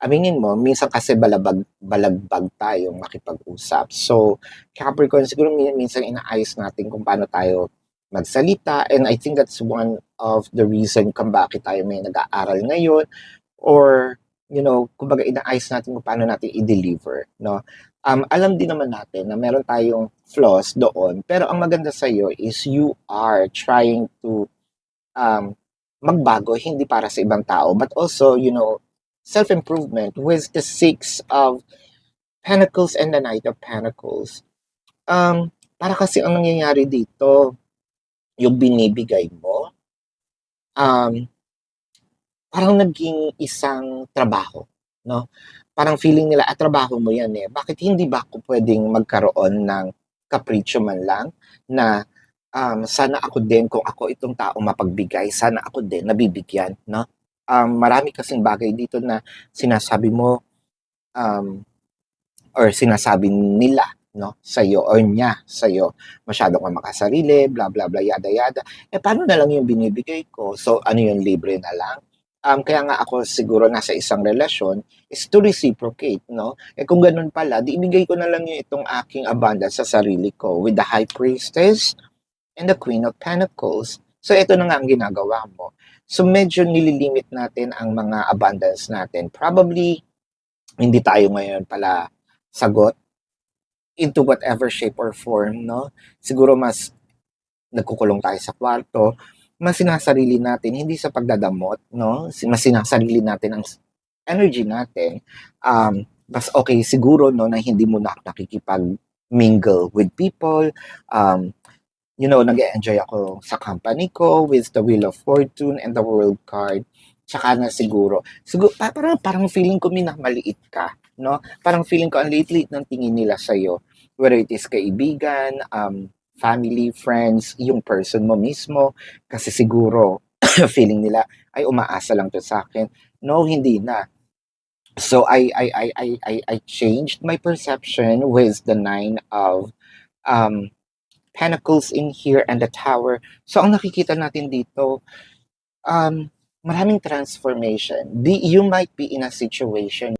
aminin mo, minsan kasi balagbag tayong makipag-usap. So, Capricorn, siguro minsan inaayos natin kung paano tayo magsalita. And I think that's one of the reason kung bakit tayo may nag-aaral ngayon or kumbaga inaayos natin kung paano natin i-deliver, no? Alam din naman natin na meron tayong flaws doon, pero ang maganda sa iyo is you are trying to um, magbago hindi para sa ibang tao, but also, self-improvement with the Six of Pentacles and the Knight of Pentacles. Para kasi ang nangyayari dito, yung binibigay mo, um, parang naging isang trabaho, no? Parang feeling nila, trabaho mo yan eh. Bakit hindi ba ako pwedeng magkaroon ng kapritsyo man lang na sana ako din, kung ako itong tao mapagbigay, sana ako din nabibigyan, no? Marami kasing bagay dito na sinasabi mo um, or sinasabi nila, no, sa'yo or niya sa'yo, masyado kang makasarili, bla bla bla, yada yada. Paano na lang yung binibigay ko? So, ano yung libre na lang? Kaya nga ako siguro nasa isang relasyon is to reciprocate, no? Kung ganun pala, di ibigay ko na lang yung itong aking abundance sa sarili ko with the High Priestess and the Queen of Pentacles. So, ito na nga ang ginagawa mo. So, medyo nililimit natin ang mga abundance natin. Probably, hindi tayo ngayon pala sagot into whatever shape or form, no? Siguro mas nagkukulong tayo sa kwarto, mas sinasarili natin, hindi sa pagdadamot, no? Mas sinasarili natin ang energy natin. Mas okay siguro, no, na hindi mo na nakikipag-mingle with people. Nag-enjoy ako sa company ko with the Wheel of Fortune and the World card. Tsaka na siguro parang feeling ko minamaliit ka, no? Parang feeling ko ang liit-liit ng tingin nila sa'yo. Whether it is kaibigan, family, friends, yung person mo mismo. Kasi siguro, feeling nila, ay umaasa lang to sa akin. No, hindi na. So I changed my perception with the Nine of um, Pentacles in here and the Tower. So ang nakikita natin dito, maraming transformation. You might be in a situation